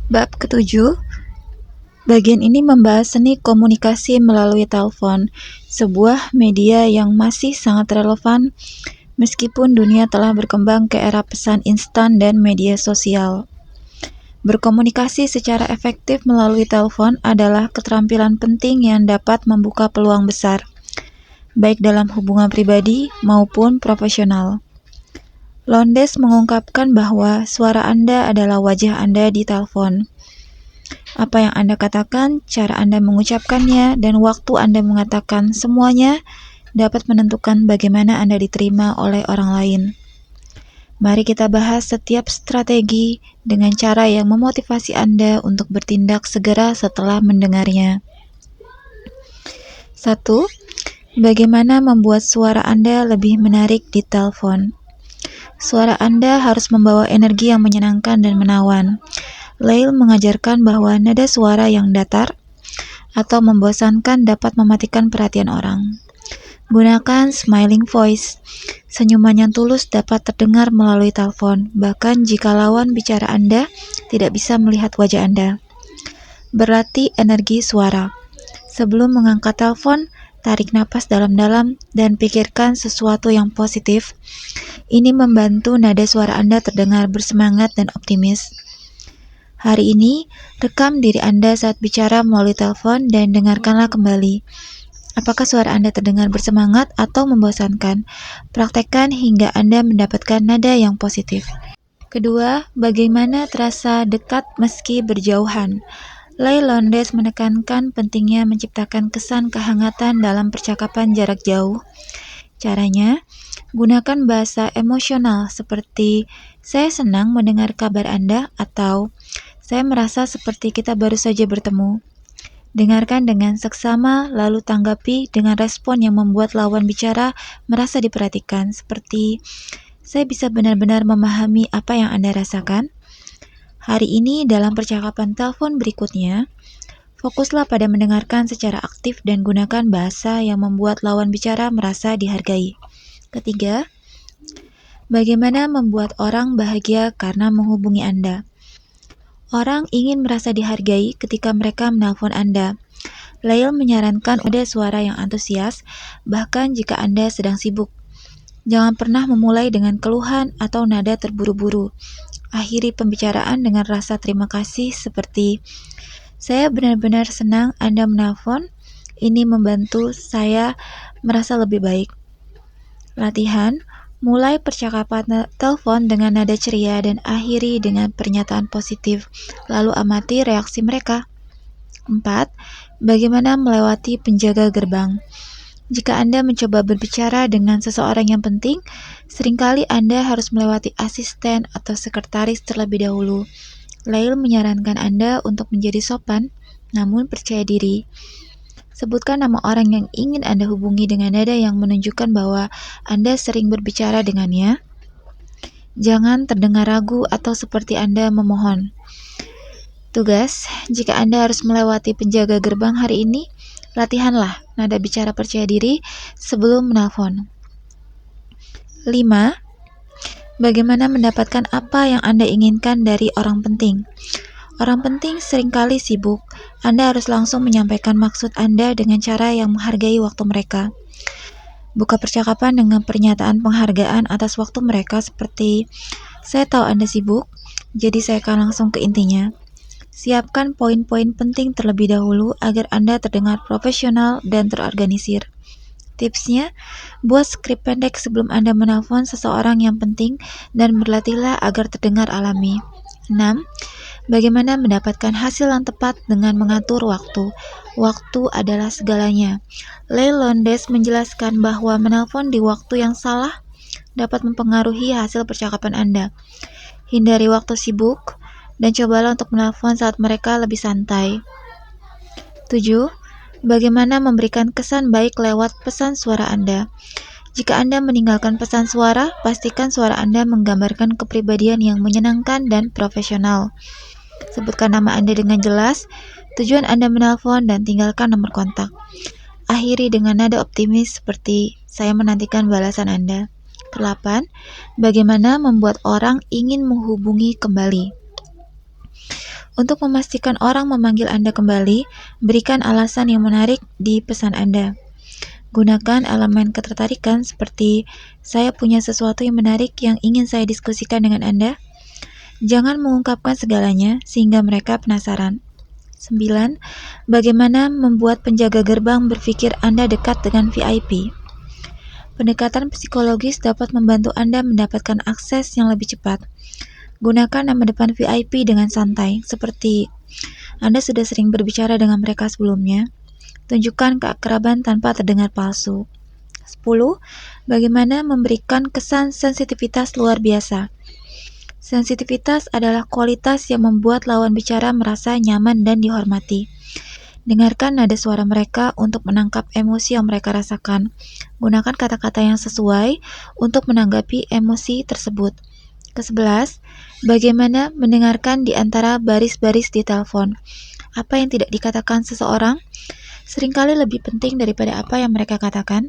Bab ketujuh, bagian ini membahas seni komunikasi melalui telepon, sebuah media yang masih sangat relevan meskipun dunia telah berkembang ke era pesan instan dan media sosial. Berkomunikasi secara efektif melalui telepon adalah keterampilan penting yang dapat membuka peluang besar, baik dalam hubungan pribadi maupun profesional. Londes mengungkapkan bahwa suara Anda adalah wajah Anda di telepon. Apa yang Anda katakan, cara Anda mengucapkannya, dan waktu Anda mengatakan semuanya dapat menentukan bagaimana Anda diterima oleh orang lain. Mari kita bahas setiap strategi dengan cara yang memotivasi Anda untuk bertindak segera setelah mendengarnya. 1. Bagaimana membuat suara Anda lebih menarik di telepon? Suara Anda harus membawa energi yang menyenangkan dan menawan. Lail mengajarkan bahwa nada suara yang datar atau membosankan dapat mematikan perhatian orang. Gunakan smiling voice. Senyuman yang tulus dapat terdengar melalui telepon, bahkan jika lawan bicara Anda tidak bisa melihat wajah Anda. Berlatih energi suara. Sebelum mengangkat telepon, tarik napas dalam-dalam dan pikirkan sesuatu yang positif. Ini membantu nada suara Anda terdengar bersemangat dan optimis. Hari ini, rekam diri Anda saat bicara melalui telepon dan dengarkanlah kembali. Apakah suara Anda terdengar bersemangat atau membosankan? Praktekkan hingga Anda mendapatkan nada yang positif. Kedua, bagaimana terasa dekat meski berjauhan? Lail Londes menekankan pentingnya menciptakan kesan kehangatan dalam percakapan jarak jauh. Caranya, gunakan bahasa emosional seperti "Saya senang mendengar kabar Anda" atau "Saya merasa seperti kita baru saja bertemu." Dengarkan dengan seksama, lalu tanggapi dengan respon yang membuat lawan bicara merasa diperhatikan, seperti "Saya bisa benar-benar memahami apa yang Anda rasakan." Hari ini dalam percakapan telepon berikutnya, fokuslah pada mendengarkan secara aktif dan gunakan bahasa yang membuat lawan bicara merasa dihargai. Ketiga, bagaimana membuat orang bahagia karena menghubungi Anda? Orang ingin merasa dihargai ketika mereka menelpon Anda. Lail menyarankan ada suara yang antusias, bahkan jika Anda sedang sibuk. Jangan pernah memulai dengan keluhan atau nada terburu-buru. Akhiri pembicaraan dengan rasa terima kasih seperti, "Saya benar-benar senang Anda menelpon. Ini membantu saya merasa lebih baik." Latihan, mulai percakapan telepon dengan nada ceria dan akhiri dengan pernyataan positif, lalu amati reaksi mereka. 4. Bagaimana melewati penjaga gerbang? Jika Anda mencoba berbicara dengan seseorang yang penting, seringkali Anda harus melewati asisten atau sekretaris terlebih dahulu. Lail menyarankan Anda untuk menjadi sopan, namun percaya diri. Sebutkan nama orang yang ingin Anda hubungi dengan nada yang menunjukkan bahwa Anda sering berbicara dengannya. Jangan terdengar ragu atau seperti Anda memohon. Tugas, jika Anda harus melewati penjaga gerbang hari ini, latihanlah nada bicara percaya diri sebelum menelpon. 5. Bagaimana mendapatkan apa yang Anda inginkan dari orang penting? Orang penting seringkali sibuk. Anda harus langsung menyampaikan maksud Anda dengan cara yang menghargai waktu mereka. Buka percakapan dengan pernyataan penghargaan atas waktu mereka seperti, "Saya tahu Anda sibuk, jadi saya akan langsung ke intinya." Siapkan poin-poin penting terlebih dahulu agar Anda terdengar profesional dan terorganisir. Tipsnya, buat skrip pendek sebelum Anda menelpon seseorang yang penting dan berlatihlah agar terdengar alami. 6. Bagaimana mendapatkan hasil yang tepat dengan mengatur waktu? Waktu adalah segalanya. Lail Londes menjelaskan bahwa menelpon di waktu yang salah dapat mempengaruhi hasil percakapan Anda. Hindari waktu sibuk dan cobalah untuk menelpon saat mereka lebih santai. 7. Bagaimana memberikan kesan baik lewat pesan suara Anda? Jika Anda meninggalkan pesan suara, pastikan suara Anda menggambarkan kepribadian yang menyenangkan dan profesional. Sebutkan nama Anda dengan jelas, tujuan Anda menelpon, dan tinggalkan nomor kontak. Akhiri dengan nada optimis seperti, "Saya menantikan balasan Anda." 8. Bagaimana membuat orang ingin menghubungi kembali? Untuk memastikan orang memanggil Anda kembali, berikan alasan yang menarik di pesan Anda. Gunakan elemen ketertarikan seperti saya punya sesuatu yang menarik yang ingin saya diskusikan dengan Anda. Jangan mengungkapkan segalanya sehingga mereka penasaran. 9. Bagaimana membuat penjaga gerbang berpikir Anda dekat dengan VIP? Pendekatan psikologis dapat membantu Anda mendapatkan akses yang lebih cepat. Gunakan nama depan VIP dengan santai, seperti Anda sudah sering berbicara dengan mereka sebelumnya. Tunjukkan keakraban tanpa terdengar palsu. 10. Bagaimana memberikan kesan sensitivitas luar biasa? Sensitivitas adalah kualitas yang membuat lawan bicara merasa nyaman dan dihormati. Dengarkan nada suara mereka untuk menangkap emosi yang mereka rasakan. Gunakan kata-kata yang sesuai untuk menanggapi emosi tersebut. Ke-11, bagaimana mendengarkan di antara baris-baris di telepon? Apa yang tidak dikatakan seseorang seringkali lebih penting daripada apa yang mereka katakan.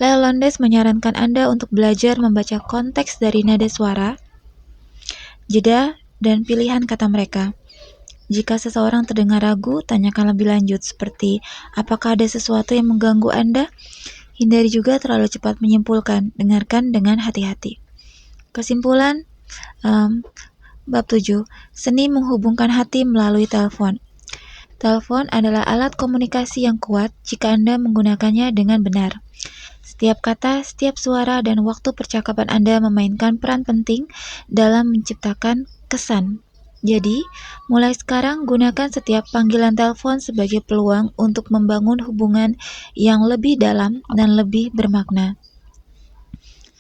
Lyle Londes menyarankan Anda untuk belajar membaca konteks dari nada suara, jeda, dan pilihan kata mereka. Jika seseorang terdengar ragu, tanyakan lebih lanjut seperti, apakah ada sesuatu yang mengganggu Anda? Hindari juga terlalu cepat menyimpulkan, dengarkan dengan hati-hati. Kesimpulan, bab 7, seni menghubungkan hati melalui telepon. Telepon adalah alat komunikasi yang kuat jika Anda menggunakannya dengan benar. Setiap kata, setiap suara, dan waktu percakapan Anda memainkan peran penting dalam menciptakan kesan. Jadi, mulai sekarang gunakan setiap panggilan telepon sebagai peluang untuk membangun hubungan yang lebih dalam dan lebih bermakna.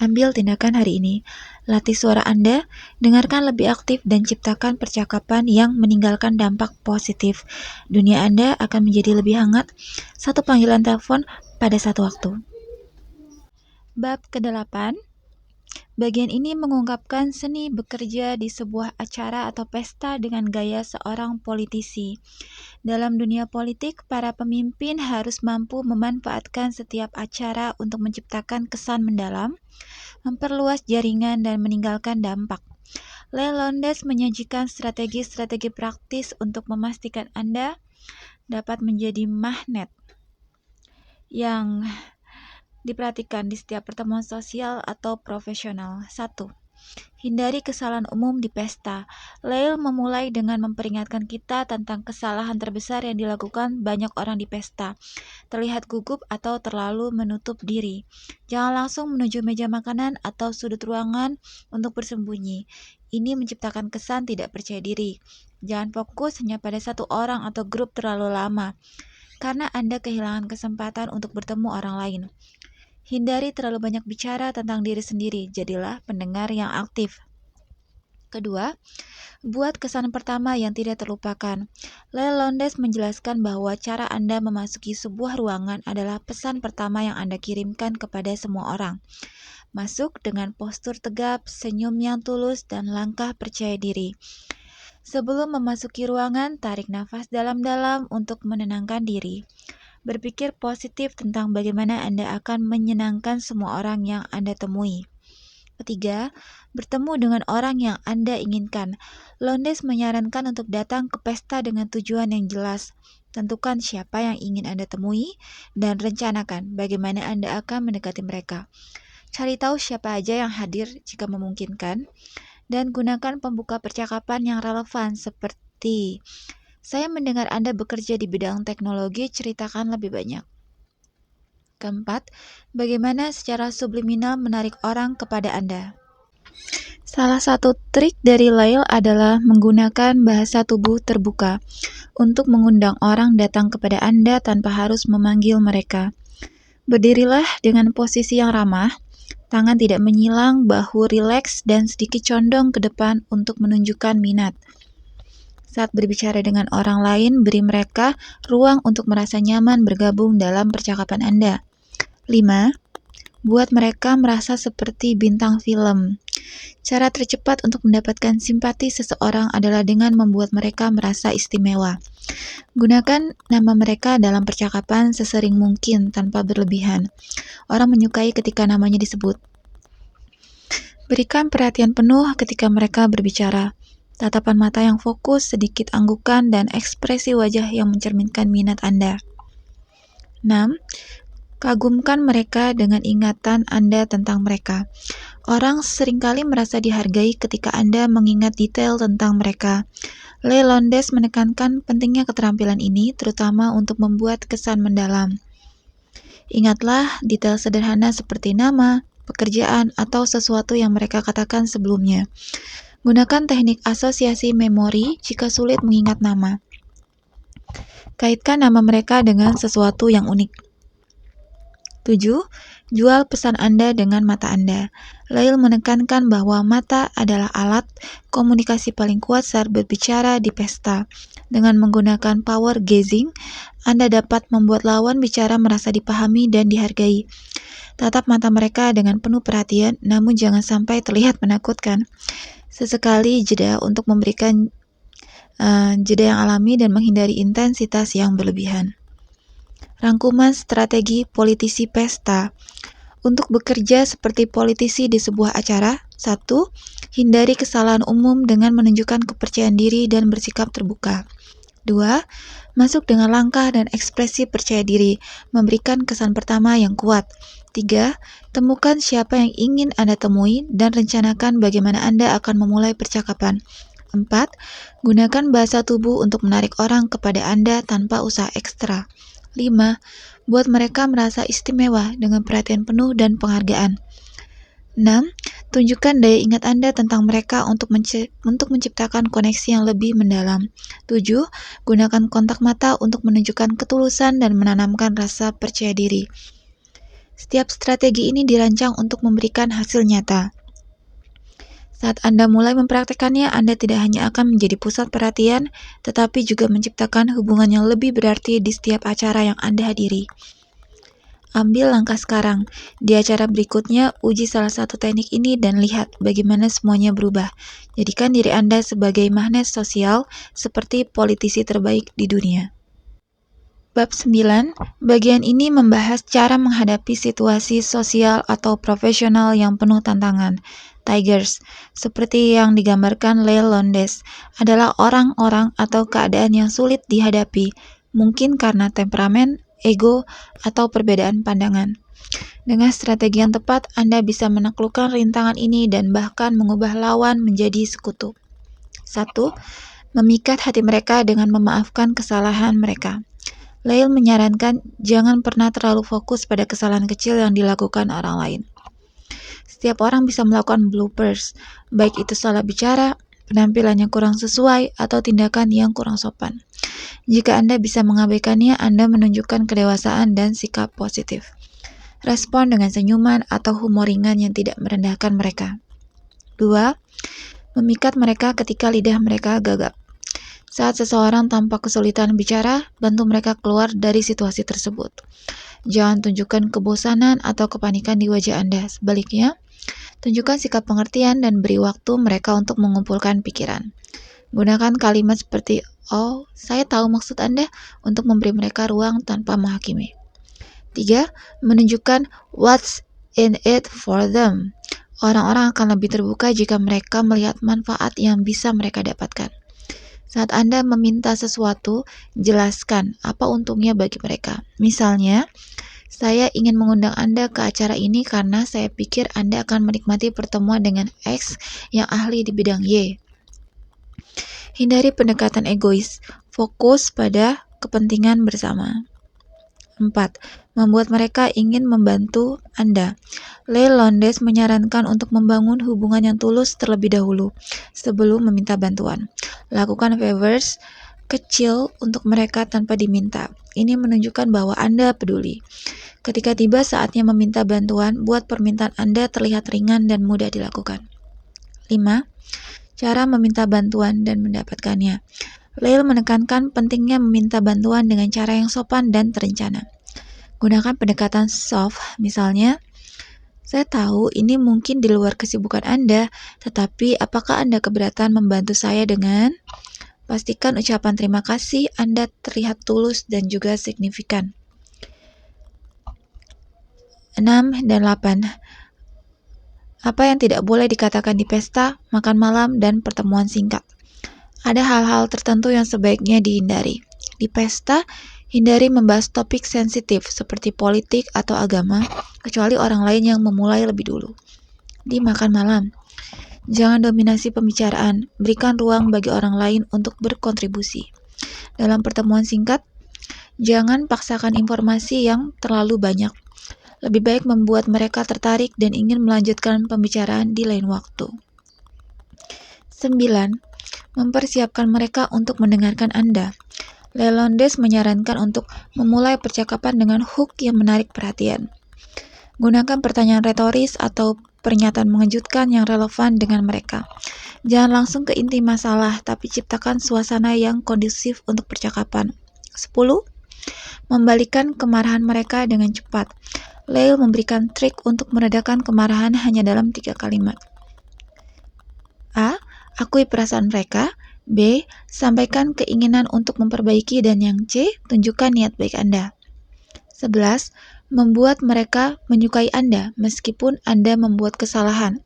Ambil tindakan hari ini. Latih suara Anda, dengarkan lebih aktif, dan ciptakan percakapan yang meninggalkan dampak positif. Dunia Anda akan menjadi lebih hangat, satu panggilan telepon pada satu waktu. Bab ke-8. Bagian ini mengungkapkan seni bekerja di sebuah acara atau pesta dengan gaya seorang politisi. Dalam dunia politik, para pemimpin harus mampu memanfaatkan setiap acara untuk menciptakan kesan mendalam, memperluas jaringan, dan meninggalkan dampak. Lyle Londes menyajikan strategi-strategi praktis untuk memastikan Anda dapat menjadi magnet yang diperhatikan di setiap pertemuan sosial atau profesional. 1. Hindari kesalahan umum di pesta. Lyle memulai dengan memperingatkan kita tentang kesalahan terbesar yang dilakukan banyak orang di pesta. Terlihat gugup atau terlalu menutup diri. Jangan langsung menuju meja makanan atau sudut ruangan untuk bersembunyi. Ini menciptakan kesan tidak percaya diri. Jangan fokus hanya pada satu orang atau grup terlalu lama, karena Anda kehilangan kesempatan untuk bertemu orang lain. Hindari terlalu banyak bicara tentang diri sendiri, jadilah pendengar yang aktif. Kedua, buat kesan pertama yang tidak terlupakan. Lyle Londes menjelaskan bahwa cara Anda memasuki sebuah ruangan adalah pesan pertama yang Anda kirimkan kepada semua orang. Masuk dengan postur tegap, senyum yang tulus, dan langkah percaya diri. Sebelum memasuki ruangan, tarik nafas dalam-dalam untuk menenangkan diri. Berpikir positif tentang bagaimana Anda akan menyenangkan semua orang yang Anda temui. Ketiga, bertemu dengan orang yang Anda inginkan. Londes menyarankan untuk datang ke pesta dengan tujuan yang jelas. Tentukan siapa yang ingin Anda temui dan rencanakan bagaimana Anda akan mendekati mereka. Cari tahu siapa aja yang hadir jika memungkinkan, dan gunakan pembuka percakapan yang relevan seperti saya mendengar Anda bekerja di bidang teknologi, ceritakan lebih banyak. Keempat, bagaimana secara subliminal menarik orang kepada Anda. Salah satu trik dari Lyle adalah menggunakan bahasa tubuh terbuka untuk mengundang orang datang kepada Anda tanpa harus memanggil mereka. Berdirilah dengan posisi yang ramah, tangan tidak menyilang, bahu rileks, dan sedikit condong ke depan untuk menunjukkan minat. Saat berbicara dengan orang lain, beri mereka ruang untuk merasa nyaman bergabung dalam percakapan Anda. 5. Buat mereka merasa seperti bintang film. Cara tercepat untuk mendapatkan simpati seseorang adalah dengan membuat mereka merasa istimewa. Gunakan nama mereka dalam percakapan sesering mungkin tanpa berlebihan. Orang menyukai ketika namanya disebut. Berikan perhatian penuh ketika mereka berbicara. tatapan mata yang fokus, sedikit anggukan, dan ekspresi wajah yang mencerminkan minat Anda. 6. Kagumkan mereka dengan ingatan Anda tentang mereka. Orang seringkali merasa dihargai ketika Anda mengingat detail tentang mereka. Leigh Londes menekankan pentingnya keterampilan ini, terutama untuk membuat kesan mendalam. Ingatlah detail sederhana seperti nama, pekerjaan, atau sesuatu yang mereka katakan sebelumnya. Gunakan teknik asosiasi memori jika sulit mengingat nama. Kaitkan nama mereka dengan sesuatu yang unik. 7. Jual pesan Anda dengan mata Anda. Leigh menekankan bahwa mata adalah alat komunikasi paling kuat saat berbicara di pesta. Dengan menggunakan power gazing, Anda dapat membuat lawan bicara merasa dipahami dan dihargai. Tatap mata mereka dengan penuh perhatian, namun jangan sampai terlihat menakutkan. Sesekali jeda untuk memberikan jeda yang alami dan menghindari intensitas yang berlebihan. Rangkuman strategi politisi pesta. Untuk bekerja seperti politisi di sebuah acara, 1. Hindari kesalahan umum dengan menunjukkan kepercayaan diri dan bersikap terbuka. 2. Masuk dengan langkah dan ekspresi percaya diri, memberikan kesan pertama yang kuat. 3. Temukan siapa yang ingin Anda temui dan rencanakan bagaimana Anda akan memulai percakapan. 4. Gunakan bahasa tubuh untuk menarik orang kepada Anda tanpa usaha ekstra. 5. Buat mereka merasa istimewa dengan perhatian penuh dan penghargaan. 6. Tunjukkan daya ingat Anda tentang mereka untuk menciptakan koneksi yang lebih mendalam. 7. Gunakan kontak mata untuk menunjukkan ketulusan dan menanamkan rasa percaya diri. Setiap strategi ini dirancang untuk memberikan hasil nyata. Saat Anda mulai mempraktekannya, Anda tidak hanya akan menjadi pusat perhatian, tetapi juga menciptakan hubungan yang lebih berarti di setiap acara yang Anda hadiri. Ambil langkah sekarang. Di acara berikutnya, uji salah satu teknik ini dan lihat bagaimana semuanya berubah. Jadikan diri Anda sebagai magnet sosial seperti politisi terbaik di dunia. Bab 9, bagian ini membahas cara menghadapi situasi sosial atau profesional yang penuh tantangan. Tigers, seperti yang digambarkan Leigh Londes, adalah orang-orang atau keadaan yang sulit dihadapi, mungkin karena temperamen, ego, atau perbedaan pandangan. Dengan strategi yang tepat, Anda bisa menaklukkan rintangan ini dan bahkan mengubah lawan menjadi sekutu. 1. Memikat hati mereka dengan memaafkan kesalahan mereka. Leigh menyarankan jangan pernah terlalu fokus pada kesalahan kecil yang dilakukan orang lain. Setiap orang bisa melakukan bloopers, baik itu salah bicara, penampilan yang kurang sesuai, atau tindakan yang kurang sopan. Jika Anda bisa mengabaikannya, Anda menunjukkan kedewasaan dan sikap positif. Respon dengan senyuman atau humor ringan yang tidak merendahkan mereka. 2. Memikat mereka ketika lidah mereka gagap. Saat seseorang tampak kesulitan bicara, bantu mereka keluar dari situasi tersebut. Jangan tunjukkan kebosanan atau kepanikan di wajah Anda. Sebaliknya, tunjukkan sikap pengertian dan beri waktu mereka untuk mengumpulkan pikiran. Gunakan kalimat seperti, "Oh, saya tahu maksud Anda," untuk memberi mereka ruang tanpa menghakimi. 3. Menunjukkan what's in it for them. Orang-orang akan lebih terbuka jika mereka melihat manfaat yang bisa mereka dapatkan. Saat Anda meminta sesuatu, jelaskan apa untungnya bagi mereka. Misalnya, saya ingin mengundang Anda ke acara ini karena saya pikir Anda akan menikmati pertemuan dengan X yang ahli di bidang Y. Hindari pendekatan egois, fokus pada kepentingan bersama. 4. Membuat mereka ingin membantu Anda. Leigh Londes menyarankan untuk membangun hubungan yang tulus terlebih dahulu, sebelum meminta bantuan. Lakukan favors kecil untuk mereka tanpa diminta. Ini menunjukkan bahwa Anda peduli. Ketika tiba saatnya meminta bantuan, buat permintaan Anda terlihat ringan dan mudah dilakukan. 5. Cara meminta bantuan dan mendapatkannya. Leigh menekankan pentingnya meminta bantuan dengan cara yang sopan dan terencana. Gunakan pendekatan soft, misalnya, "Saya tahu ini mungkin di luar kesibukan Anda, tetapi apakah Anda keberatan membantu saya dengan..." Pastikan ucapan terima kasih Anda terlihat tulus dan juga signifikan. 6 dan 8. Apa yang tidak boleh dikatakan di pesta, makan malam, dan pertemuan singkat. Ada hal-hal tertentu yang sebaiknya dihindari. Di pesta, hindari membahas topik sensitif seperti politik atau agama, kecuali orang lain yang memulai lebih dulu. Di makan malam, jangan dominasi pembicaraan, berikan ruang bagi orang lain untuk berkontribusi. Dalam pertemuan singkat, jangan paksakan informasi yang terlalu banyak. Lebih baik membuat mereka tertarik dan ingin melanjutkan pembicaraan di lain waktu. 9. Mempersiapkan mereka untuk mendengarkan Anda. Lelondes menyarankan untuk memulai percakapan dengan hook yang menarik perhatian. Gunakan pertanyaan retoris atau pernyataan mengejutkan yang relevan dengan mereka. Jangan langsung ke inti masalah, tapi ciptakan suasana yang kondusif untuk percakapan. 10. Membalikan kemarahan mereka dengan cepat. Lyle memberikan trik untuk meredakan kemarahan hanya dalam 3 kalimat. A. Akui perasaan mereka. B. Sampaikan keinginan untuk memperbaiki. Dan yang C. Tunjukkan niat baik Anda. 11. Membuat mereka menyukai Anda meskipun Anda membuat kesalahan.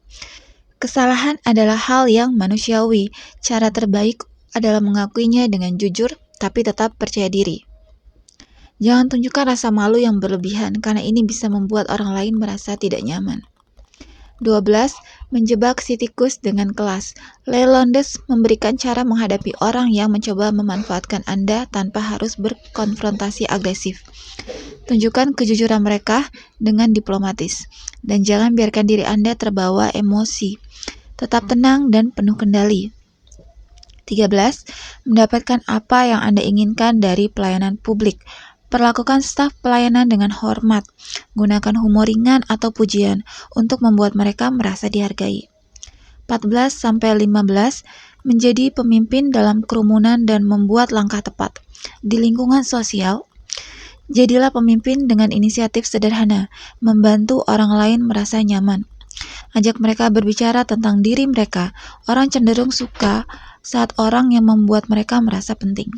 Kesalahan adalah hal yang manusiawi. Cara terbaik adalah mengakuinya dengan jujur, tapi tetap percaya diri. Jangan tunjukkan rasa malu yang berlebihan, karena ini bisa membuat orang lain merasa tidak nyaman. 12. Menjebak si tikus dengan kelas. Lelondes memberikan cara menghadapi orang yang mencoba memanfaatkan Anda tanpa harus berkonfrontasi agresif. Tunjukkan kejujuran mereka dengan diplomatis, dan jangan biarkan diri Anda terbawa emosi. Tetap tenang dan penuh kendali. 13. Mendapatkan apa yang Anda inginkan dari pelayanan publik. Perlakukan staf pelayanan dengan hormat. Gunakan humor ringan atau pujian untuk membuat mereka merasa dihargai. 14-15. Menjadi pemimpin dalam kerumunan dan membuat langkah tepat. Di lingkungan sosial, jadilah pemimpin dengan inisiatif sederhana, membantu orang lain merasa nyaman. Ajak mereka berbicara tentang diri mereka. Orang cenderung suka saat orang yang membuat mereka merasa penting.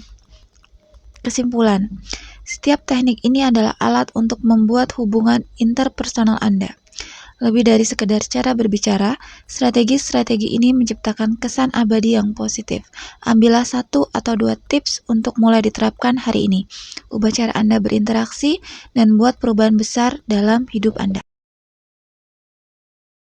Kesimpulan, setiap teknik ini adalah alat untuk membuat hubungan interpersonal Anda. Lebih dari sekedar cara berbicara, strategi-strategi ini menciptakan kesan abadi yang positif. Ambillah 1 atau 2 tips untuk mulai diterapkan hari ini. Ubah cara Anda berinteraksi dan buat perubahan besar dalam hidup Anda.